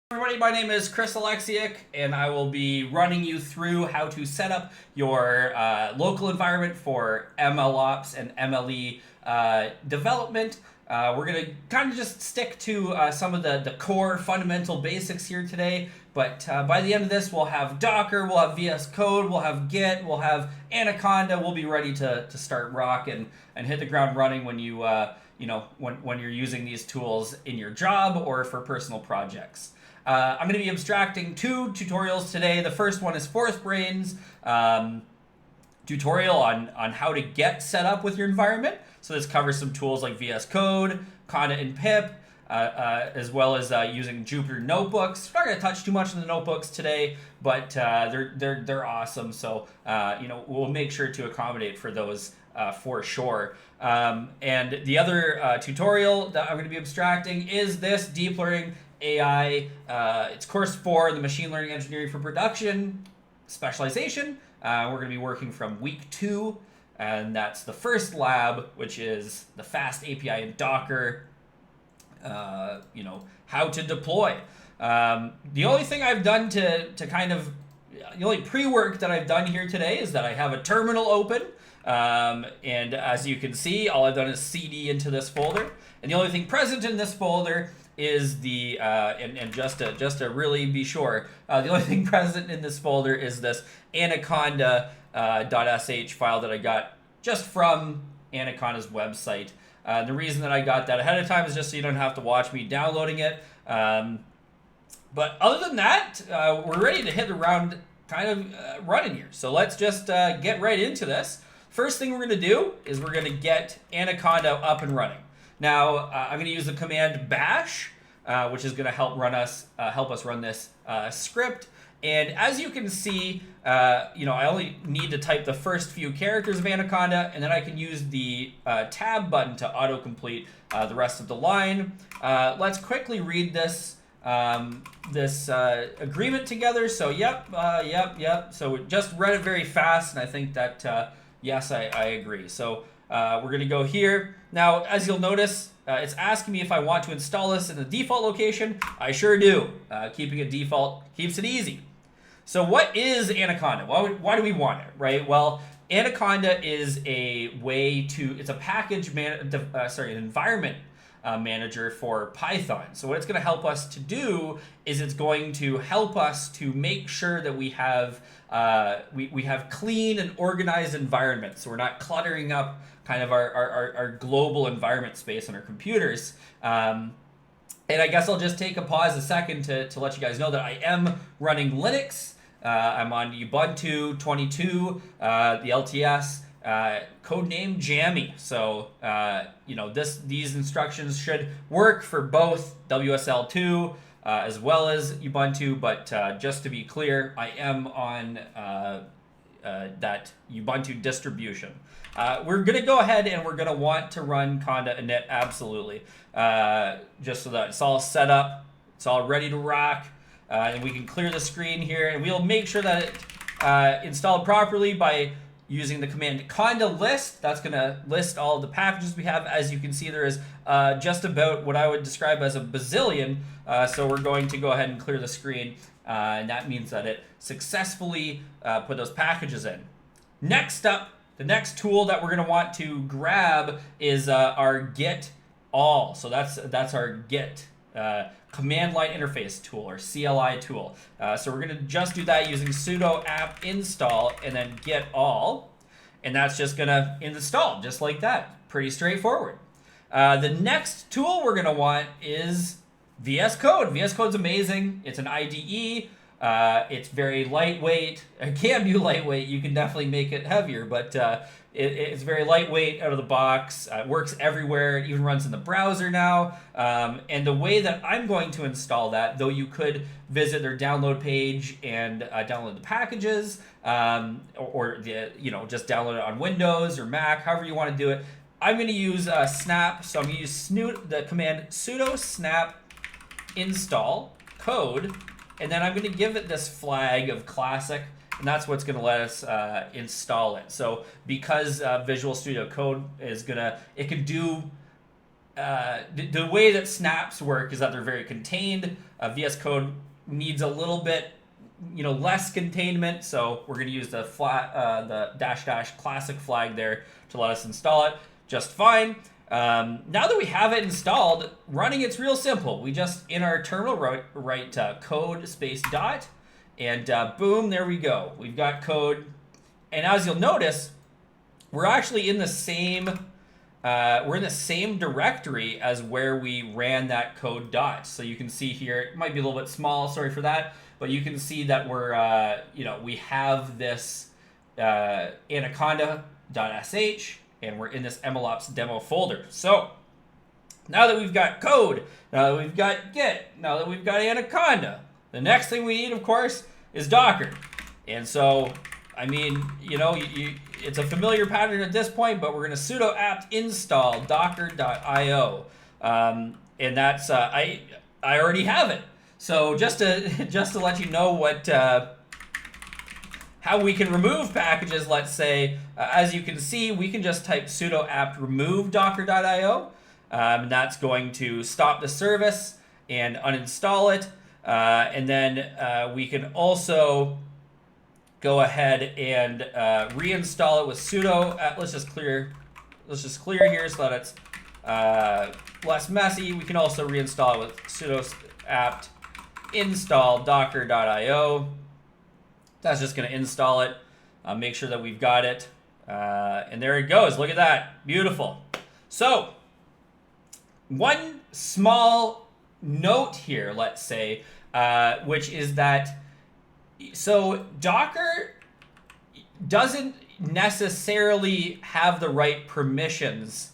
Everybody, my name is Chris Alexiuk, and I will be running you through how to set up your local environment for MLOps and MLE development. We're going to kind of just stick to some of the core fundamental basics here today, but by the end of this, we'll have Docker, we'll have VS Code, we'll have Git, we'll have Anaconda. We'll be ready to start rock and hit the ground running when you, when you're using these tools in your job or for personal projects. I'm going to be abstracting two tutorials today. The first one is FourthBrain's tutorial on how to get set up with your environment. So this covers some tools like VS Code, Conda and pip, as well as using Jupyter Notebooks. We're not going to touch too much on the notebooks today, but they're awesome. So we'll make sure to accommodate for those for sure. And the other tutorial that I'm going to be abstracting is this DeepLearningAI. It's course 4 in the machine learning engineering for production specialization. We're going to be working from week 2, and that's the first lab, which is the fast API in Docker. How to deploy. The only thing I've done the only pre-work that I've done here today is that I have a terminal open. And as you can see, all I've done is cd into this folder. And the only thing present in this folder is the, and just to really be sure, the only thing present in this folder is this Anaconda .sh file that I got just from Anaconda's website. The reason that I got that ahead of time is just so you don't have to watch me downloading it. But other than that, we're ready to hit the ground running here. So let's just get right into this. First thing we're going to do is we're going to get Anaconda up and running. Now, I'm going to use the command bash, which is going to help us run this script. And as you can see, I only need to type the first few characters of Anaconda, and then I can use the tab button to autocomplete the rest of the line. Let's quickly read this agreement together. So, yep. So we just read it very fast, and I think that, yes, I agree. So we're going to go here. Now, as you'll notice, it's asking me if I want to install this in the default location. I sure do. Keeping it default keeps it easy. So what is Anaconda? Why do we want it, right? Well, Anaconda is it's a package an environment manager for Python. So what it's going to help us to do is it's going to help us to make sure that we have clean and organized environments. So we're not cluttering up kind of our global environment space on our computers. And I guess I'll just take a pause a second to let you guys know that I am running Linux. I'm on Ubuntu 22, the LTS, codename Jammy. So, these instructions should work for both WSL2 as well as Ubuntu, but just to be clear, I am on that Ubuntu distribution. We're going to go ahead and we're going to want to run Conda init, absolutely, just so that it's all set up, it's all ready to rock. And we can clear the screen here, and we'll make sure that it installed properly by using the command conda list. That's going to list all of the packages we have. As you can see, there is just about what I would describe as a bazillion. So we're going to go ahead and clear the screen, and that means that it successfully put those packages in. Next up, the next tool that we're going to want to grab is our git all. So that's our git command line interface tool, or CLI tool. So we're going to just do that using sudo apt install and then git all, and that's just going to install just like that. Pretty straightforward. The next tool we're going to want is VS Code. VS Code's amazing. It's an IDE. It's very lightweight. It can be lightweight. You can definitely make it heavier, but it's very lightweight out of the box. It works everywhere. It even runs in the browser now. And the way that I'm going to install that, though you could visit their download page and download the packages, or just download it on Windows or Mac, however you want to do it. I'm going to use snap. So I'm going to use the command sudo snap install code, and then I'm going to give it this flag of classic, and that's what's going to let us install it. So because Visual Studio Code it can do the way that snaps work is that they're very contained. VS Code needs a little bit, less containment, so we're going to use the -- classic flag there to let us install it just fine. Now that we have it installed, running it's real simple. We just, in our terminal, write code space dot, and boom, there we go. We've got code, and as you'll notice, we're actually in the same directory as where we ran that code dot. So you can see here, it might be a little bit small, sorry for that, but you can see that we're, we have this anaconda.sh, and we're in this MLOps demo folder. So now that we've got code, now that we've got Git, now that we've got Anaconda, the next thing we need, of course, is Docker. And so, I mean, it's a familiar pattern at this point, but we're going to sudo apt install docker.io, and that's I already have it. So just to let you know what how we can remove packages, let's say, as you can see, we can just type sudo apt remove docker.io, and that's going to stop the service and uninstall it, and then we can also go ahead and reinstall it with sudo. Let's just clear here so that it's less messy. We can also reinstall it with sudo apt install docker.io. That's just going to install it. Make sure that we've got it, and there it goes. Look at that, beautiful. So one small note here, let's say, which is that, so Docker doesn't necessarily have the right permissions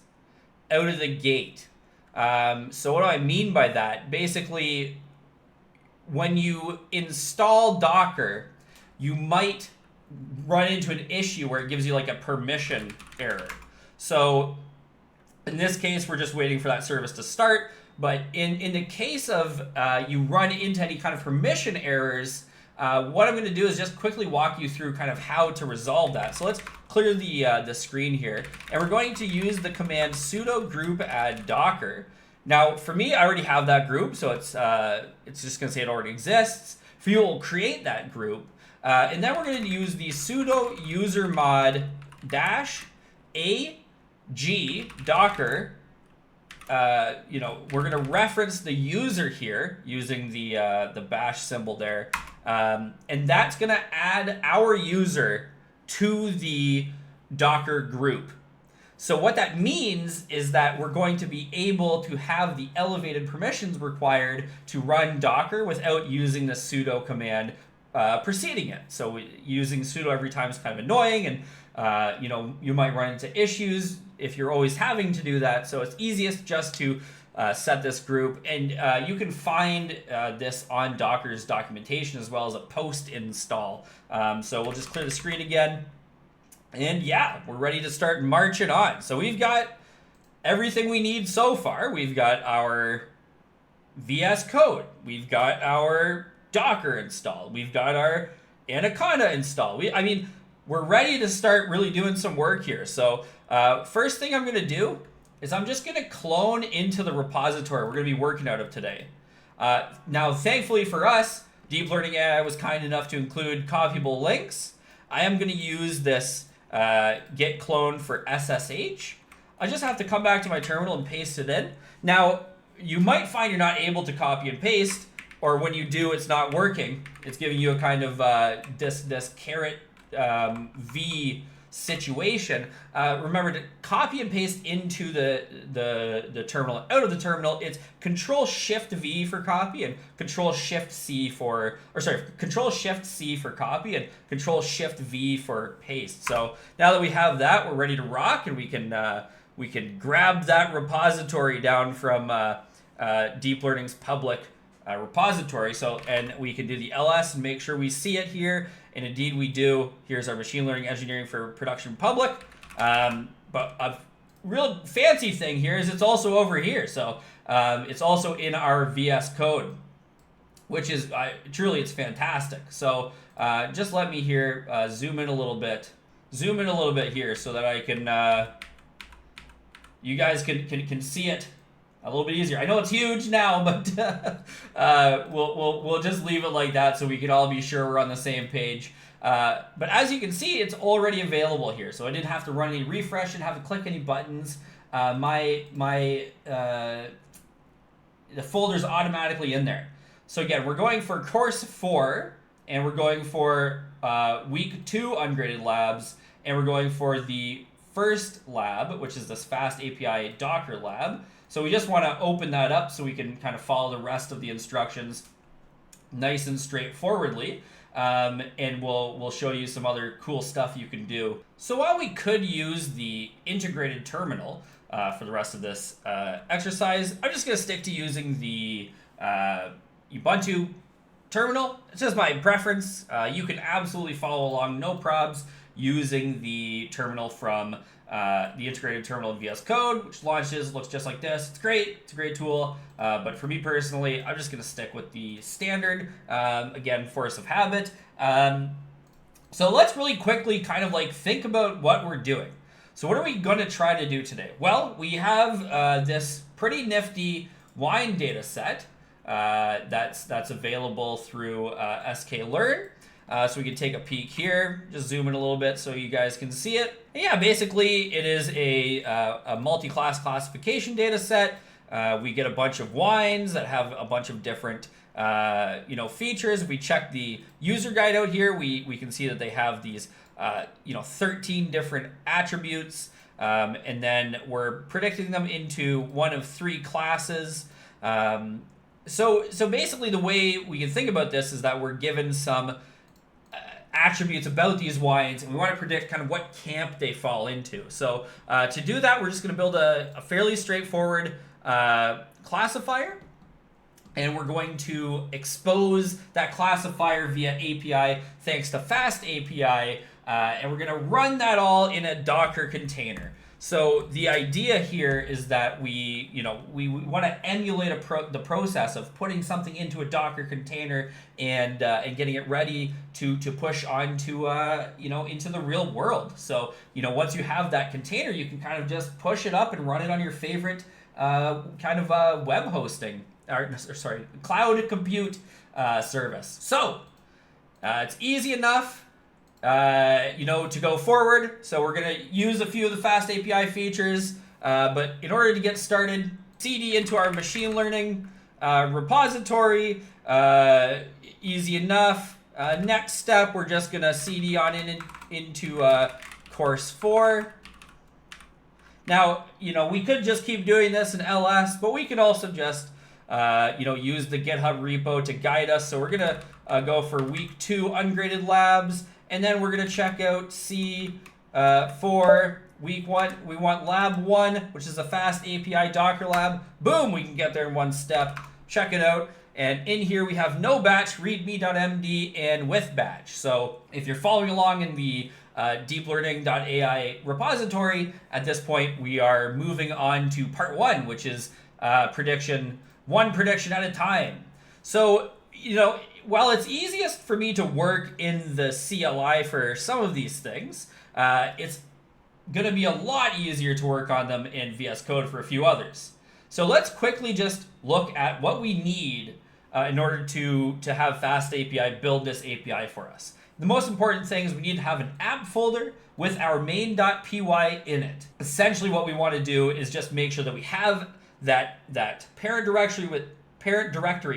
out of the gate. So what do I mean by that? Basically, when you install Docker, you might run into an issue where it gives you like a permission error. So in this case, we're just waiting for that service to start. But in the case of you run into any kind of permission errors, what I'm going to do is just quickly walk you through kind of how to resolve that. So let's clear the screen here, and we're going to use the command sudo group add docker. Now, for me, I already have that group, so it's just going to say it already exists. For you, we'll create that group, and then we're going to use the sudo user mod -ag docker. We're going to reference the user here using the bash symbol there, and that's going to add our user to the Docker group. So what that means is that we're going to be able to have the elevated permissions required to run Docker without using the sudo command preceding it. So using sudo every time is kind of annoying, and you might run into issues if you're always having to do that. So it's easiest just to set this group, and you can find this on Docker's documentation as well as a post install. So we'll just clear the screen again, and yeah, we're ready to start marching on. So we've got everything we need so far. We've got our VS Code, we've got our Docker installed, we've got our Anaconda installed. We're ready to start really doing some work here. So first thing I'm going to do is I'm just going to clone into the repository we're going to be working out of today. Now, thankfully for us, DeepLearningAI was kind enough to include copyable links. I am going to use this git clone for SSH. I just have to come back to my terminal and paste it in. Now, you might find you're not able to copy and paste, or when you do, it's not working. It's giving you a kind of this caret V situation. Remember to copy and paste into the terminal. Out of the terminal, it's Control Shift V for copy and Control Shift C for copy and Control Shift V for paste. So now that we have that, we're ready to rock, and we can grab that repository down from Deep Learning's public repository. So, and we can do the ls and make sure we see it here. And indeed we do. Here's our machine learning engineering for production public. But a real fancy thing here is it's also over here. So it's also in our VS Code, which is truly, it's fantastic. So just let me here zoom in a little bit here so that I can, you guys can see it a little bit easier. I know it's huge now, but we'll just leave it like that so we can all be sure we're on the same page. But as you can see, it's already available here. So I didn't have to run any refresh, didn't have to click any buttons. The folder's automatically in there. So again, we're going for course 4, and we're going for week 2 ungraded labs, and we're going for the first lab, which is this Fast API Docker lab. So we just want to open that up so we can kind of follow the rest of the instructions nice and straightforwardly. And we'll show you some other cool stuff you can do. So while we could use the integrated terminal for the rest of this exercise, I'm just going to stick to using the Ubuntu terminal. It's just my preference. You can absolutely follow along, no probs, using the terminal from the integrated terminal in VS Code, which launches, looks just like this. It's great. It's a great tool. But for me personally, I'm just going to stick with the standard, again, force of habit. So let's really quickly kind of like think about what we're doing. So what are we going to try to do today? Well, we have this pretty nifty wine data set that's available through sklearn. So we can take a peek here, just zoom in a little bit so you guys can see it. And yeah, basically it is a multi-class classification data set. We get a bunch of wines that have a bunch of different features. If we check the user guide out here, we can see that they have these 13 different attributes, and then we're predicting them into one of 3 classes. So basically the way we can think about this is that we're given some attributes about these wines, and we want to predict kind of what camp they fall into. So to do that, we're just going to build a fairly straightforward classifier, and we're going to expose that classifier via API thanks to Fast API, and we're going to run that all in a Docker container. So the idea here is that we want to emulate the process of putting something into a Docker container and getting it ready to push onto into the real world. So once you have that container, you can kind of just push it up and run it on your favorite web hosting cloud compute service. So it's easy enough. To go forward. So we're going to use a few of the Fast API features, but in order to get started, CD into our machine learning repository, easy enough. Next step, we're just going to CD on into course 4. Now, we could just keep doing this in LS, but we can also just, use the GitHub repo to guide us. So we're going to go for week 2 ungraded labs. And then we're going to check out C for week 1. We want lab 1, which is a Fast API Docker lab. Boom, we can get there in one step. Check it out. And in here we have no batch, readme.md, and with batch. So if you're following along in the DeepLearningAI repository, at this point we are moving on to part 1, which is one prediction at a time. So, while it's easiest for me to work in the CLI for some of these things, it's going to be a lot easier to work on them in VS Code for a few others. So let's quickly just look at what we need in order to have Fast API build this API for us. The most important thing is we need to have an app folder with our main.py in it. Essentially what we want to do is just make sure that we have that parent directory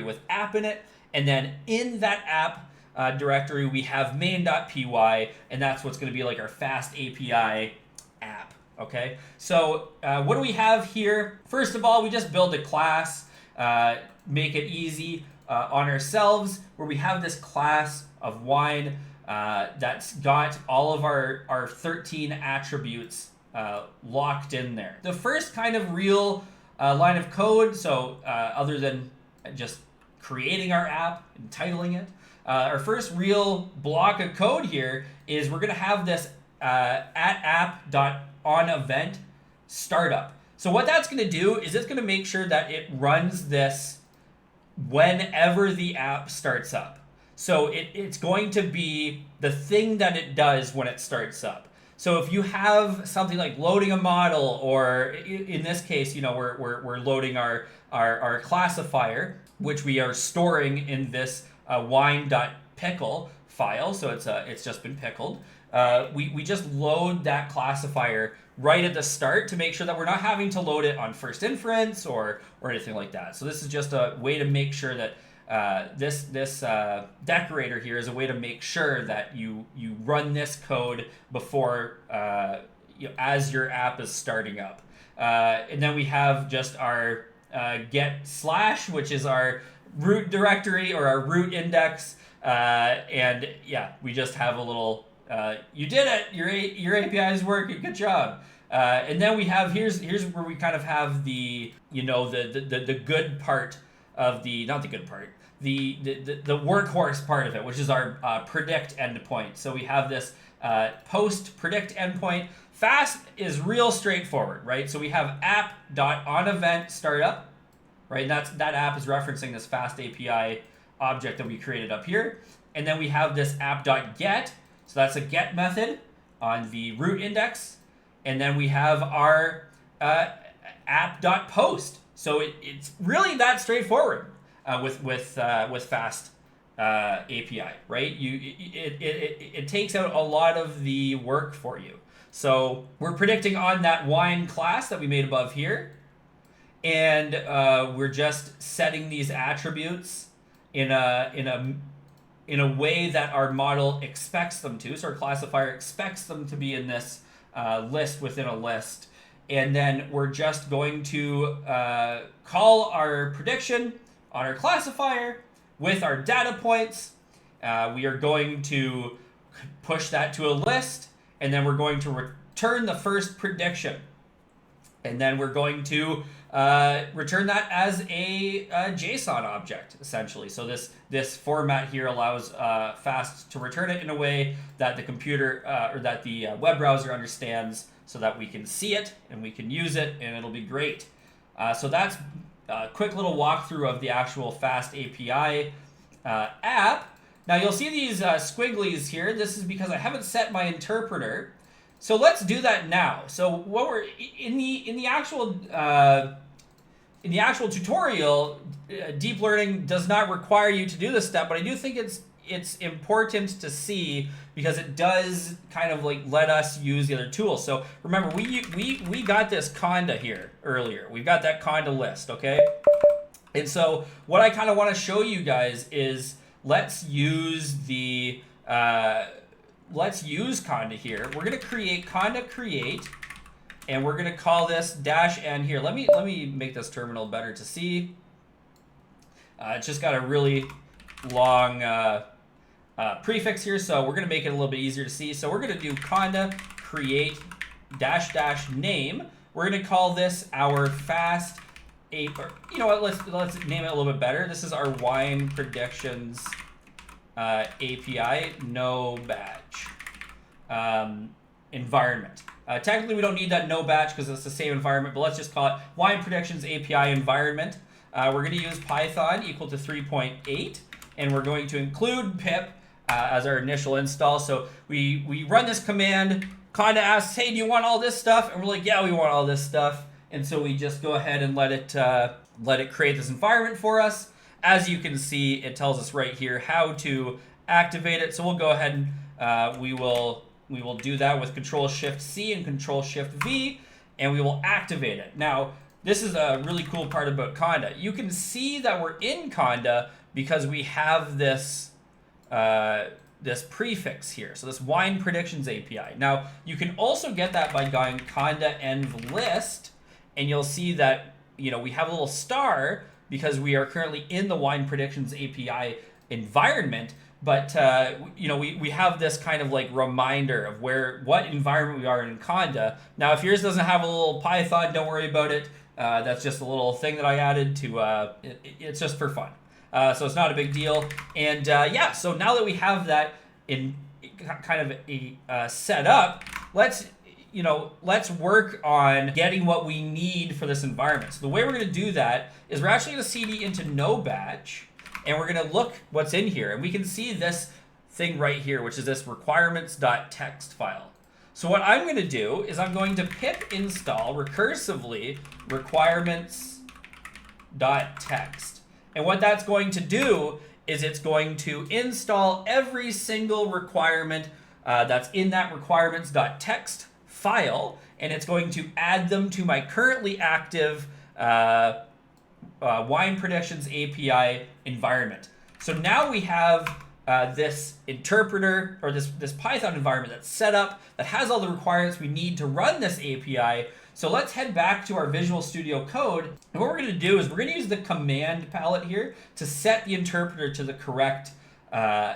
with app in it. And then in that app directory, we have main.py, and that's what's going to be like our Fast API app, okay? So what do we have here? First of all, we just build a class, make it easy on ourselves, where we have this class of wine that's got all of our 13 attributes locked in there. The first kind of real line of code, so other than just creating our app and titling it. Our first real block of code here is we're going to have this at app.onEvent startup. So what that's going to do is it's going to make sure that it runs this whenever the app starts up. So it's going to be the thing that it does when it starts up. So if you have something like loading a model, or in this case, we're loading our classifier, which we are storing in this wine.pickle file. So it's just been pickled. We just load that classifier right at the start to make sure that we're not having to load it on first inference or anything like that. So this is just a way to make sure that this decorator here is a way to make sure that you run this code before as your app is starting up. And then we have just our get slash, which is our root directory or our root index. And yeah, we just have a little, you did it, your API is working, good job. And then we have, here's where we kind of have the good part of not the good part, the workhorse part of it, which is our predict endpoint. So we have this post predict endpoint. Fast is real straightforward, right? So we have app.onEvent startup, right? And that app is referencing this fast API object that we created up here. And then we have this app.get. So that's a get method on the root index. And then we have our app.post. So it's really that straightforward with fast API, right? It takes out a lot of the work for you. So we're predicting on that wine class that we made above here, and we're just setting these attributes in a way that our model expects them to. So our classifier expects them to be in this list within a list. And then we're just going to call our prediction on our classifier with our data points. We are going to push that to a list, and then we're going to return the first prediction. And then we're going to return that as a JSON object, essentially. So this format here allows Fast to return it in a way that the computer or that the web browser understands, so that we can see it and we can use it, and it'll be great. So that's a quick little walkthrough of the actual Fast API app. Now you'll see these squigglies here. This is because I haven't set my interpreter. So let's do that now. So what we're in the actual tutorial, deep learning does not require you to do this step, but I do think it's important to see, because it does kind of like let us use the other tools. So remember, we got this Conda here earlier. We've got that Conda list, okay? And so what I kind of want to show you guys is let's use Conda here. We're gonna create Conda create, and we're gonna call this -n here. Let me make this terminal better to see. It's just got a really long prefix here, so we're gonna make it a little bit easier to see. So we're gonna do Conda create --name. We're gonna call this our fast or you know what? Let's name it a little bit better. This is our wine predictions API no batch environment. Technically, we don't need that no batch because it's the same environment, but let's just call it wine predictions API environment. We're going to use Python equal to 3.8, and we're going to include pip as our initial install. So we run this command. Conda asks, hey, do you want all this stuff? And we're like, yeah, we want all this stuff. And so we just go ahead and let it create this environment for us. As you can see, it tells us right here how to activate it. So we'll go ahead and we will do that with Control-Shift-C and Control-Shift-V, and we will activate it. Now, this is a really cool part about Conda. You can see that we're in Conda because we have this this prefix here. So this wine predictions API. Now, you can also get that by going Conda env list, and you'll see that we have a little star because we are currently in the wine predictions API environment. But we have this kind of like reminder of what environment we are in Conda. Now, if yours doesn't have a little Python, don't worry about it. That's just a little thing that I added to. It's just for fun, so it's not a big deal. And yeah, so now that we have that in kind of a set up, let's work on getting what we need for this environment. So the way we're going to do that is we're actually going to cd into no batch. And we're going to look what's in here. And we can see this thing right here, which is this requirements.txt file. So what I'm going to do is I'm going to pip install recursively requirements.text. And what that's going to do is it's going to install every single requirement that's in that requirements.txt file, and it's going to add them to my currently active wine predictions API environment. So now we have this interpreter, or this Python environment that's set up, that has all the requirements we need to run this API. So let's head back to our Visual Studio Code. And what we're going to do is we're going to use the command palette here to set the interpreter to the correct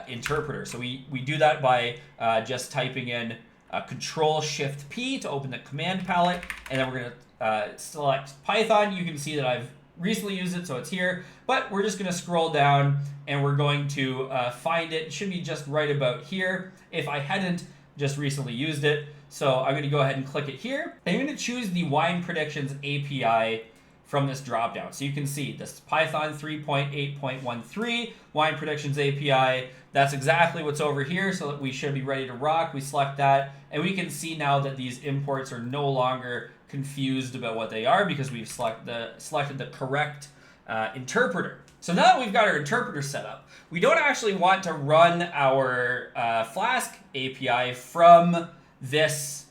interpreter. So we do that by just typing in Control-Shift-P to open the command palette, and then we're going to select Python. You can see that I've recently used it, so it's here, but we're just going to scroll down and we're going to find it. It should be just right about here if I hadn't just recently used it. So I'm going to go ahead and click it here, and I'm going to choose the wine predictions API from this dropdown. So you can see this Python 3.8.13 wine predictions API. That's exactly what's over here, so that we should be ready to rock. We select that, and we can see now that these imports are no longer confused about what they are because we've selected the correct interpreter. So now that we've got our interpreter set up, we don't actually want to run our Flask API from this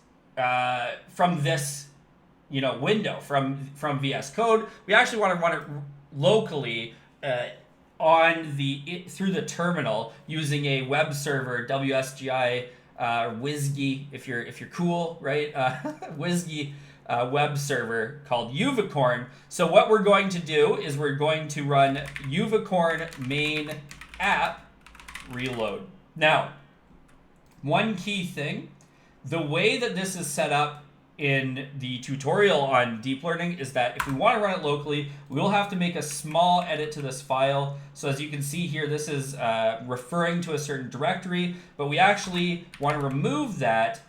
window from VS Code. We actually want to run it locally through the terminal using a web server, WSGI WSGI, if you're cool, right? WSGI web server called Uvicorn. So what we're going to do is we're going to run Uvicorn main app reload. Now, one key thing, the way that this is set up in the tutorial on deep learning is that if we want to run it locally, we will have to make a small edit to this file. So as you can see here, this is referring to a certain directory, but we actually want to remove that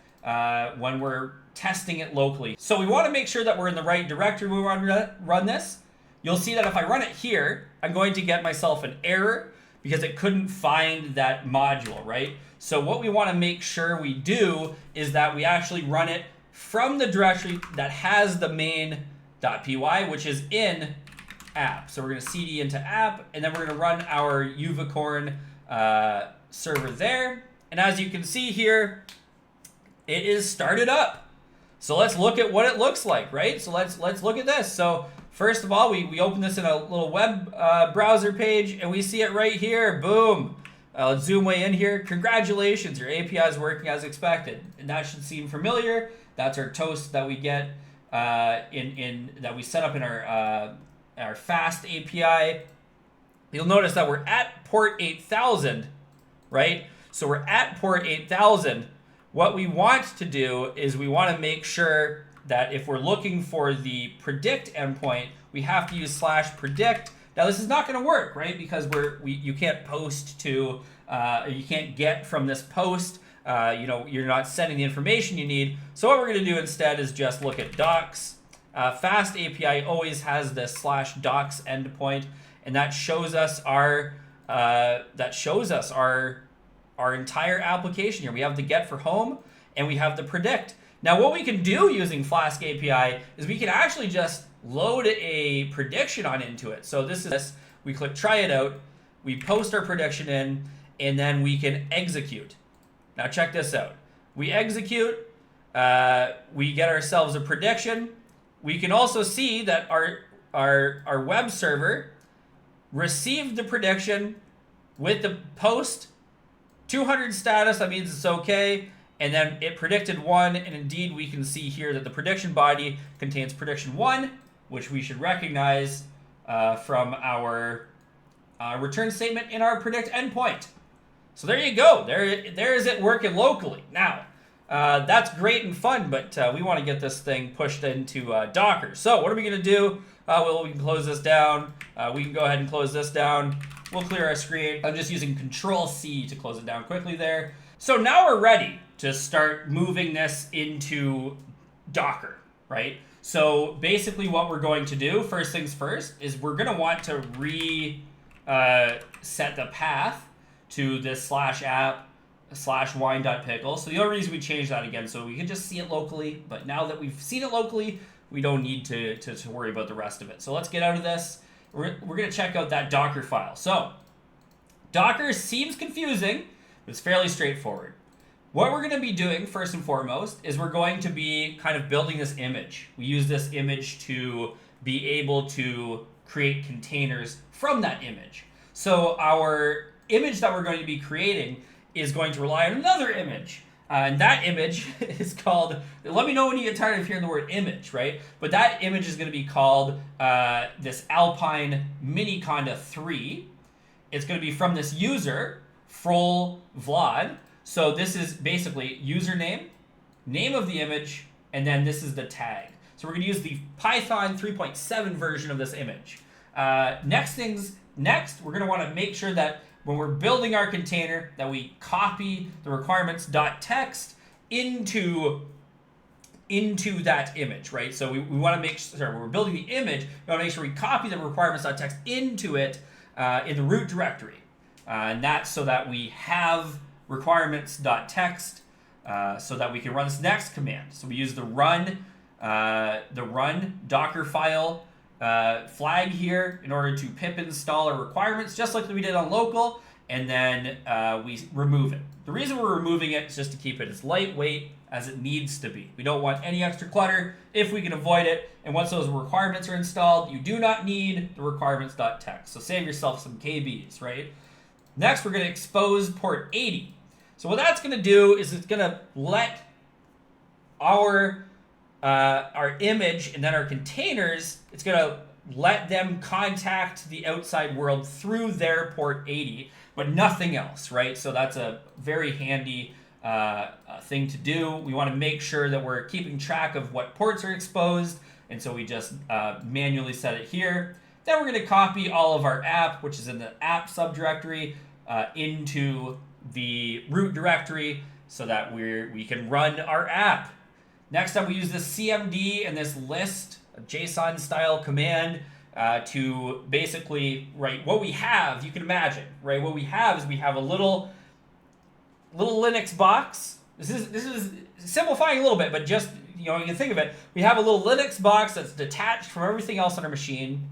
when we're testing it locally. So we want to make sure that we're in the right directory when we want to run this. You'll see that if I run it here, I'm going to get myself an error because it couldn't find that module, right? So what we want to make sure we do is that we actually run it from the directory that has the main.py, which is in app. So we're going to cd into app, and then we're going to run our Uvicorn server there. And as you can see here, it is started up. So let's look at what it looks like, right? So let's look at this. So first of all, we open this in a little web browser page, and we see it right here. Boom. Let's zoom way in here. Congratulations, your API is working as expected. And that should seem familiar. That's our toast that we get that we set up in our fast API. You'll notice that we're at port 8000, right? So we're at port 8000. What we want to do is we want to make sure that if we're looking for the predict endpoint, we have to use /predict. Now this is not going to work, right? Because you can't post to, you can't get from this post. You're not sending the information you need. So what we're going to do instead is just look at docs. Fast API always has this /docs endpoint, and that shows us our entire application here. We have the get for home, and we have the predict. Now what we can do using Flask API is we can actually just load a prediction on into it. So this is this. We click try it out. We post our prediction in, and then we can execute. Now check this out. We execute. We get ourselves a prediction. We can also see that our web server received the prediction with the post 200 status. That means it's okay. And then it predicted 1, and indeed we can see here that the prediction body contains prediction 1, which we should recognize from our return statement in our predict endpoint. So there you go. There is it working locally. Now, that's great and fun, but we want to get this thing pushed into Docker. So what are we going to do? Well, we can close this down. We can go ahead and close this down. We'll clear our screen. I'm just using Control-C to close it down quickly there. So now we're ready to start moving this into Docker, right? So basically what we're going to do, first things first, is we're going to want to set the path to this /app /wine.pickle. So the only reason we changed that again, so we can just see it locally. But now that we've seen it locally, we don't need to worry about the rest of it. So let's get out of this. We're going to check out that Docker file. So Docker seems confusing, but it's fairly straightforward. What we're going to be doing first and foremost is we're going to be kind of building this image. We use this image to be able to create containers from that image. So our image that we're going to be creating is going to rely on another image. And that image is called, let me know when you get tired of hearing the word image, right? But that image is going to be called this Alpine Anaconda 3. It's going to be from this user, Frol Vlad. So this is basically username, name of the image, and then this is the tag. So we're going to use the Python 3.7 version of this image. Next, we're going to want to make sure that when we're building our container, that we copy the requirements.txt into that image, right? So we want to make sure when we're building the image, we want to make sure we copy the requirements.txt into it in the root directory. And that's so that we have requirements.txt so that we can run this next command. So we use the run Docker file flag here in order to pip install our requirements, just like we did on local, and then we remove it. The reason we're removing it is just to keep it as lightweight as it needs to be. We don't want any extra clutter if we can avoid it. And once those requirements are installed, you do not need the requirements.txt. So save yourself some KBs, right? Next, we're going to expose port 80. So what that's going to do is it's going to let our image and then our containers, it's going to let them contact the outside world through their port 80, but nothing else, right? So that's a very handy thing to do. We want to make sure that we're keeping track of what ports are exposed, and so we just manually set it here. Then we're going to copy all of our app, which is in the app subdirectory, into the root directory so that we can run our app. Next up, we use this CMD and this list, a JSON style command to basically write what we have. You can imagine, right? What we have is we have a little Linux box. This is simplifying a little bit, but just you can think of it. We have a little Linux box that's detached from everything else on our machine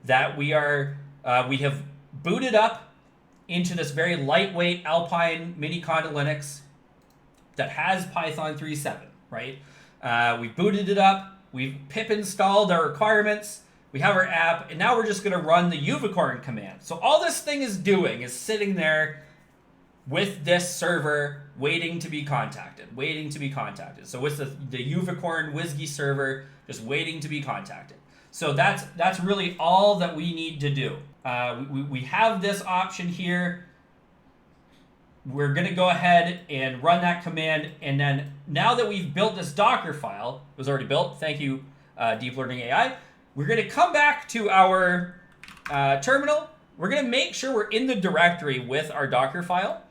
that we have booted up into this very lightweight Alpine Anaconda Linux that has Python 3.7, right? We booted it up, we've pip installed our requirements, we have our app, and now we're just going to run the uvicorn command. So all this thing is doing is sitting there with this server waiting to be contacted. So with the uvicorn WSGI server just waiting to be contacted. So that's really all that we need to do. We have this option here. We're going to go ahead and run that command, and then now that we've built this Docker file, it was already built, thank you DeepLearningAI, we're going to come back to our terminal. We're going to make sure we're in the directory with our Docker file,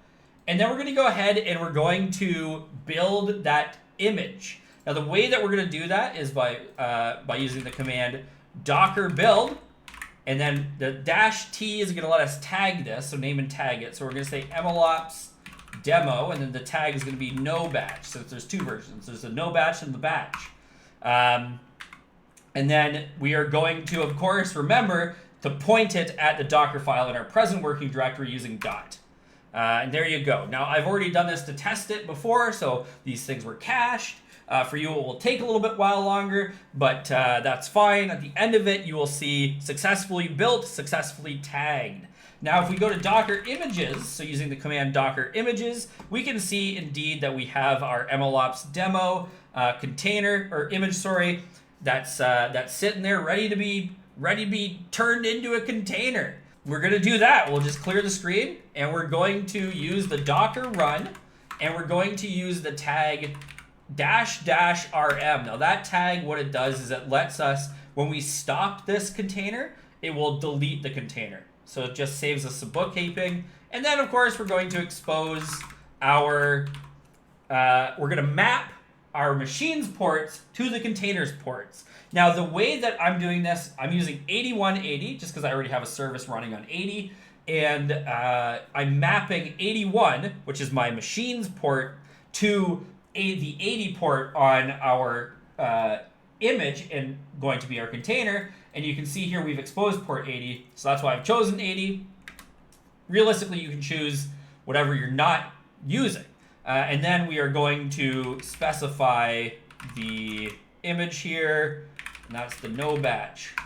and then we're going to go ahead and we're going to build that image. Now the way that we're going to do that is by using the command docker build, and then the -t is going to let us tag this, so name and tag it. So we're going to say MLOps demo, and then the tag is going to be no batch. So there's two versions. There's the no batch and the batch. And then we are going to, of course, remember to point it at the Docker file in our present working directory using dot. And there you go. Now, I've already done this to test it before, so these things were cached. For you, it will take a little bit while longer, but that's fine. At the end of it, you will see successfully built, successfully tagged. Now, if we go to Docker images, so using the command Docker images, we can see indeed that we have our MLOps demo container or image, that's sitting there ready to be turned into a container. We're going to do that. We'll just clear the screen, and we're going to use the Docker run, and we're going to use the tag --rm. Now that tag, what it does is it lets us, when we stop this container, it will delete the container. So it just saves us some bookkeeping. And then, of course, we're going to expose our, we're going to map our machine's ports to the container's ports. Now, the way that I'm doing this, I'm using 8180, just because I already have a service running on 80. and I'm mapping 81, which is my machine's port, to the 80 port on our image and going to be our container. And you can see here we've exposed port 80, so that's why I've chosen 80. Realistically, you can choose whatever you're not using. And then we are going to specify the image here, and that's the no batch.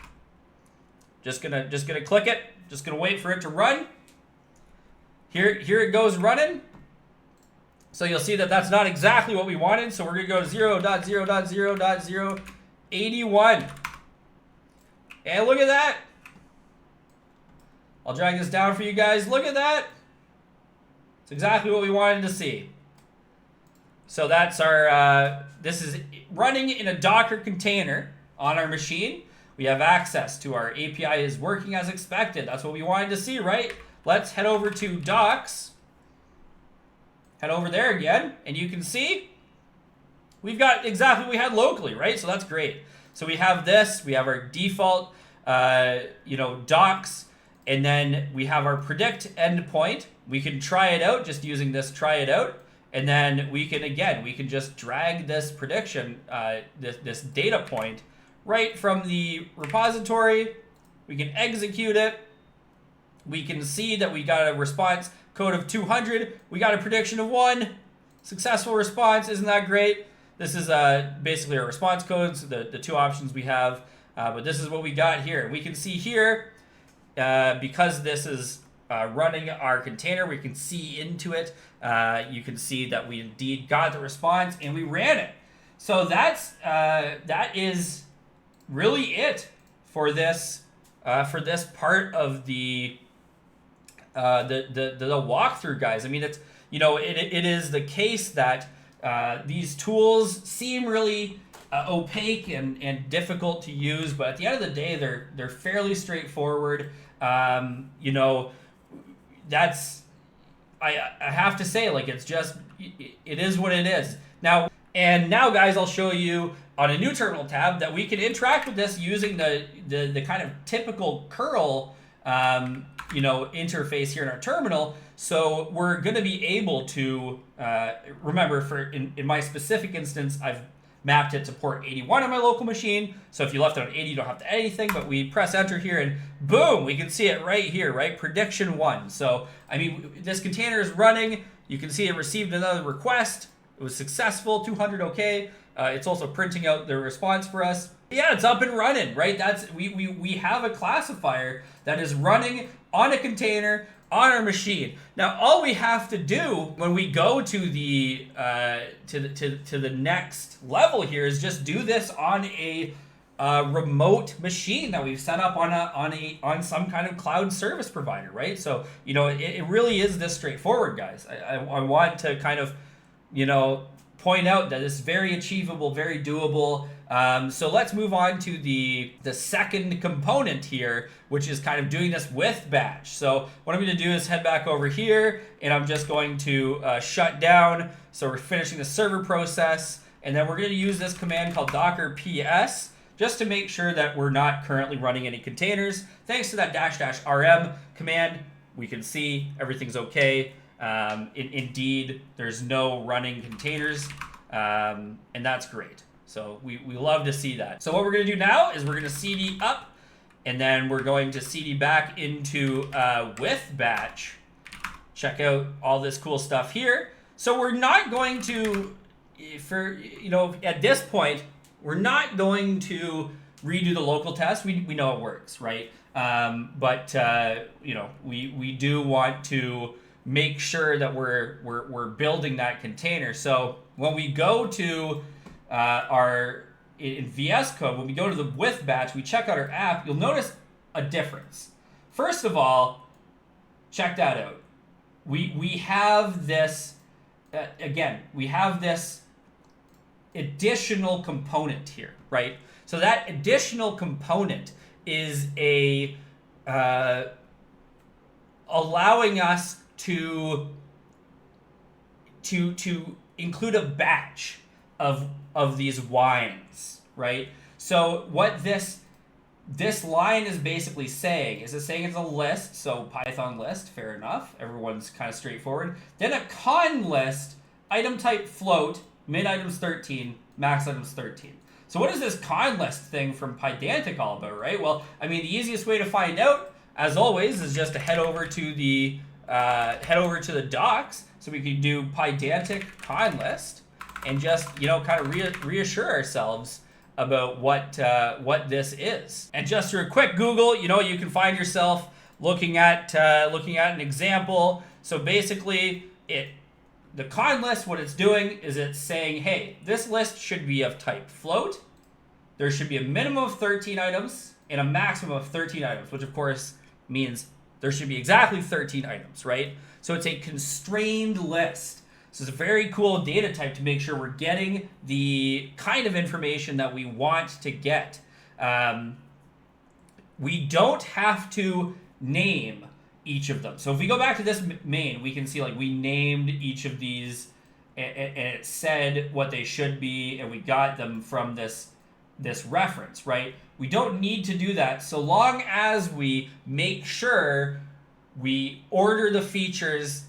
Just gonna click it. Just gonna wait for it to run. Here it goes running. So you'll see that that's not exactly what we wanted. So we're gonna go to 0.0.0.081. And look at that. I'll drag this down for you guys. Look at that. It's exactly what we wanted to see. So that's our, this is running in a Docker container on our machine. We have access to our API is working as expected. That's what we wanted to see, right? Let's head over to docs. Head over there again, and you can see we've got exactly what we had locally, right? So that's great. So we have this, we have our default, docs, and then we have our predict endpoint. We can try it out just using this try it out. And then we can just drag this prediction, this data point right from the repository. We can execute it. We can see that we got a response code of 200. We got a prediction of 1. Successful response. Isn't that great? This is basically our response codes, the two options we have. But this is what we got here. We can see here, because this is running our container, we can see into it. You can see that we indeed got the response and we ran it. So that is really it for this part of the walkthrough, guys. I mean, it's it is the case that these tools seem really opaque and difficult to use, but at the end of the day, they're fairly straightforward. That's I have to say, like, it's just it is what it is. Now guys, I'll show you on a new terminal tab that we can interact with this using the kind of typical curl interface here in our terminal. So we're going to be able to remember, in my specific instance, I've mapped it to port 81 on my local machine. So if you left it on 80, you don't have to add anything, but we press enter here and boom, we can see it right here, right? Prediction 1. So, I mean, this container is running. You can see it received another request. It was successful, 200 okay. It's also printing out the response for us. Yeah, it's up and running, right? We have a classifier that is running on a container on our machine. Now, all we have to do when we go to the next level here is just do this on a remote machine that we've set up on some kind of cloud service provider, right? So it really is this straightforward, guys. I want to kind of point out that it's very achievable, very doable. So let's move on to the second component here, which is kind of doing this with batch. So what I'm going to do is head back over here, and I'm just going to shut down. So we're finishing the server process, and then we're going to use this command called docker ps just to make sure that we're not currently running any containers. Thanks to that --rm command, we can see everything's okay. Indeed, there's no running containers, and that's great. So we love to see that. So what we're going to do now is we're going to cd up, and then we're going to cd back into with batch. Check out all this cool stuff here. So we're not going to, at this point, we're not going to redo the local test. We know it works, right? But we do want to make sure that we're building that container. So when we go to in VS Code, when we go to the with batch, we check out our app, you'll notice a difference. First of all, check that out. We have this, we have this additional component here, right? So that additional component is allowing us to include a batch of these wines, right? So what this this line is basically saying, is it saying it's a list? So Python list, fair enough. Everyone's kind of straightforward. Then a con list, item type float, min items 13, max items 13. So what is this con list thing from Pydantic all about, right? Well, I mean, the easiest way to find out, as always, is just to head over to the docs. So we can do Pydantic con list and just, you know, kind of reassure ourselves about what this is. And just through a quick Google, you know, you can find yourself looking at an example. So basically, the con list, what it's doing is it's saying, hey, this list should be of type float. There should be a minimum of 13 items and a maximum of 13 items, which of course means there should be exactly 13 items, right? So it's a constrained list. So it's a very cool data type to make sure we're getting the kind of information that we want to get. We don't have to name each of them. So if we go back to this main, we can see like we named each of these and it said what they should be, and we got them from this reference, right? We don't need to do that so long as we make sure we order the features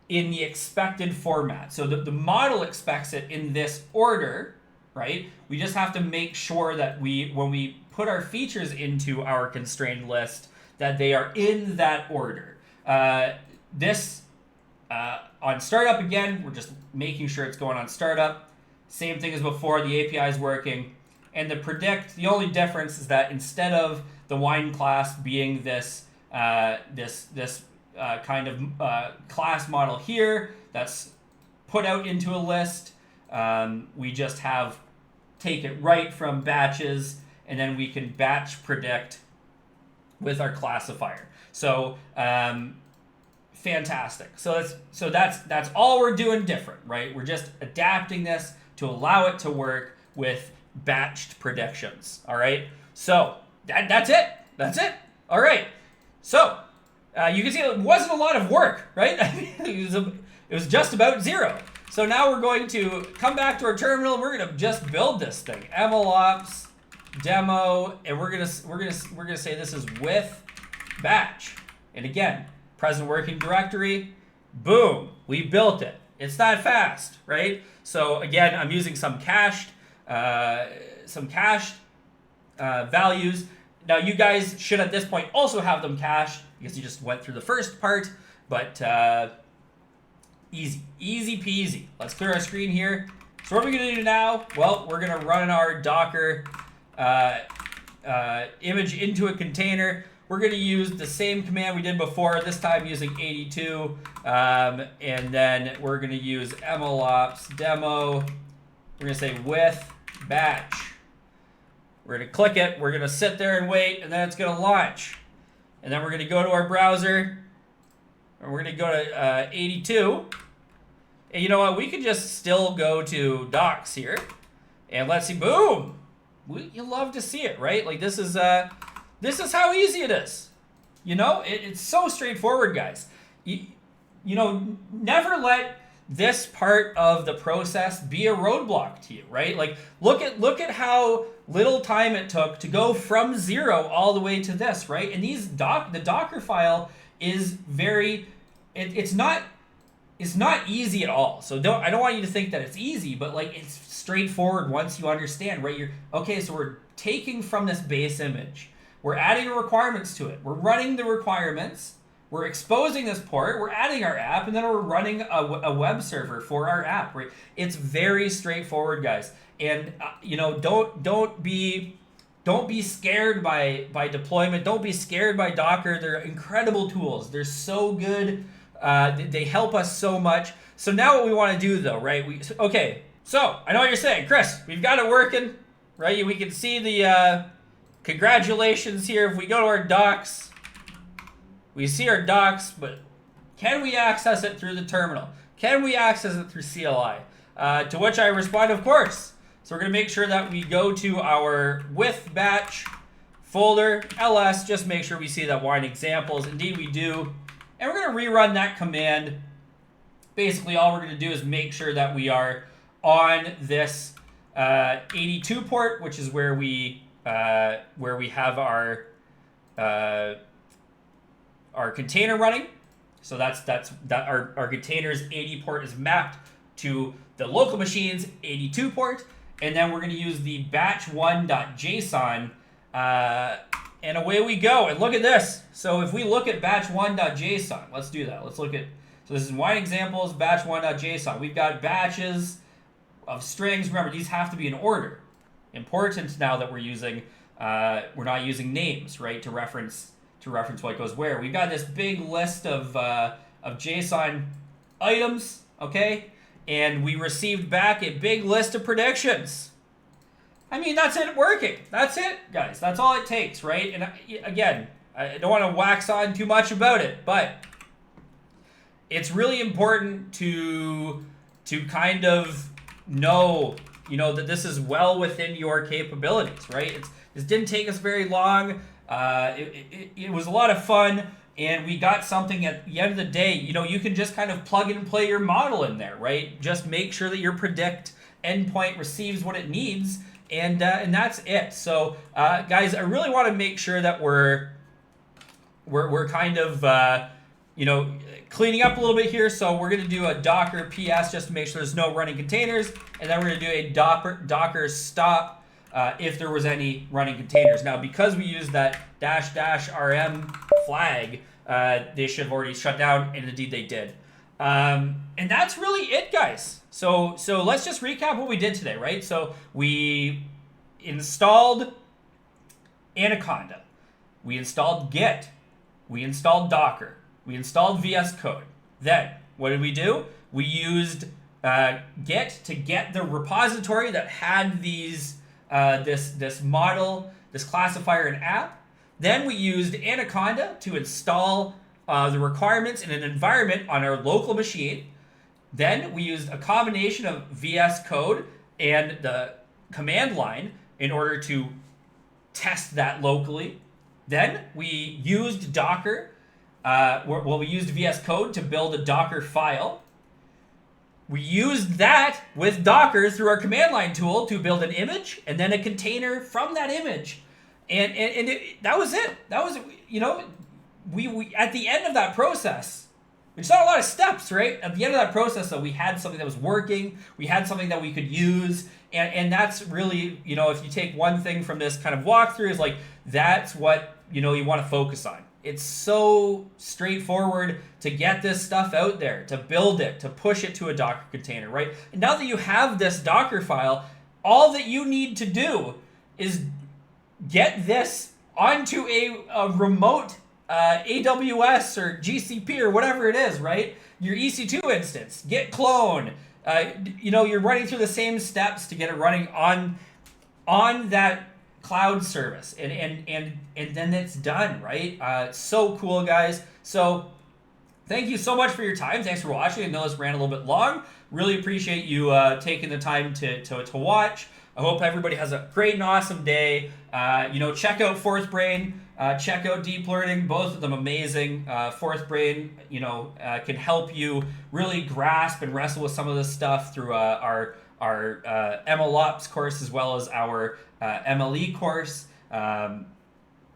in the expected format. So the model expects it in this order, right? We just have to make sure that when we put our features into our constrained list, that they are in that order. On startup, again, we're just making sure it's going on startup. Same thing as before, the API is working. And the predict, the only difference is that instead of the wine class being this kind of class model here that's put out into a list, we just take it right from batches, and then we can batch predict with our classifier. So fantastic. So that's all we're doing different, right? We're just adapting this to allow it to work with batched predictions. All right. So that's it. That's it. All right. So you can see it wasn't a lot of work, right? It was just about zero. So now we're going to come back to our terminal and we're going to just build this thing. MLOps demo, and we're gonna say this is with batch. And again, present working directory, boom, we built it. It's that fast, right? So again, I'm using some cached values. Now you guys should at this point also have them cached because you just went through the first part, but easy peasy. Let's clear our screen here. So what are we gonna do now? Well, we're gonna run our Docker image into a container. We're going to use the same command we did before, this time using 82. And then we're going to use MLOps demo. We're going to say with batch. We're going to click it. We're going to sit there and wait, and then it's going to launch. And then we're going to go to our browser. And we're going to go to 82. And you know what? We could just still go to docs here. And let's see. Boom! You love to see it, right? Like this is how easy it is. You know, it's so straightforward, guys. You know, never let this part of the process be a roadblock to you, right? Like look at how little time it took to go from 0 all the way to this, right? And the Docker file is it's not easy at all. So I don't want you to think that it's easy, but like it's straightforward once you understand, right? So we're taking from this base image. We're adding requirements to it. We're running the requirements. We're exposing this port. We're adding our app, and then we're running a web server for our app. Right? It's very straightforward, guys. And don't be scared by deployment. Don't be scared by Docker. They're incredible tools. They're so good. They help us so much. So now what we want to do, though, right? So I know what you're saying, Chris. We've got it working, right? We can see the. Congratulations here. If we go to our docs, we see our docs, but can we access it through the terminal? Can we access it through CLI? To which I respond, of course. So we're going to make sure that we go to our with batch folder, ls, just make sure we see that wine examples. Indeed, we do. And we're going to rerun that command. Basically, all we're going to do is make sure that we are on this 82 port, which is where we where we have our container running. So that our container's 80 port is mapped to the local machine's 82 port, and then we're going to use the batch1.json, and away we go. And look at this. So if we look at batch1.json, let's do that. Let's look at, so this is one example, batch1.json. We've got batches of strings. Remember, these have to be in order. Important now that we're not using names, right, to reference what goes where. We've got this big list of JSON items, okay, and we received back a big list of predictions. I mean, that's it working. That's it, guys. That's all it takes, right? And again, I don't want to wax on too much about it, but it's really important to kind of know, that this is well within your capabilities, right? This didn't take us very long. It was a lot of fun, and we got something at the end of the day. You can just kind of plug and play your model in there, right? Just make sure that your predict endpoint receives what it needs, and that's it. So, guys, I really want to make sure that we're kind of cleaning up a little bit here. So we're going to do a Docker PS just to make sure there's no running containers, and then we're going to do a Docker stop if there was any running containers. Now, because we used that --rm flag, they should have already shut down, and indeed they did. And that's really it, guys. So let's just recap what we did today, right? So we installed Anaconda. We installed Git. We installed Docker. We installed VS Code. Then, what did we do? We used Git to get the repository that had these this model, this classifier and app. Then we used Anaconda to install the requirements in an environment on our local machine. Then we used a combination of VS Code and the command line in order to test that locally. Then we used Docker. We used VS Code to build a Docker file. We used that with Docker through our command line tool to build an image and then a container from that image. And that was it. That was, we at the end of that process, it's not a lot of steps, right? At the end of that process, though, we had something that was working. We had something that we could use. And that's really, if you take one thing from this kind of walkthrough, is like, that's what, you want to focus on. It's so straightforward to get this stuff out there, to build it, to push it to a Docker container, right? And now that you have this Docker file, all that you need to do is get this onto a remote AWS or GCP or whatever it is, right? Your EC2 instance, git clone. You're running through the same steps to get it running on that cloud service, and then it's done, right? It's so cool, guys. So thank you so much for your time. Thanks for watching. I know this ran a little bit long. Really appreciate you taking the time to watch. I hope everybody has a great and awesome day. Check out FourthBrain. Check out Deep Learning. Both of them amazing. FourthBrain, can help you really grasp and wrestle with some of this stuff through our MLOps course, as well as our MLE course.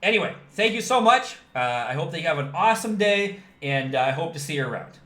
Anyway, thank you so much. I hope that you have an awesome day, and I hope to see you around.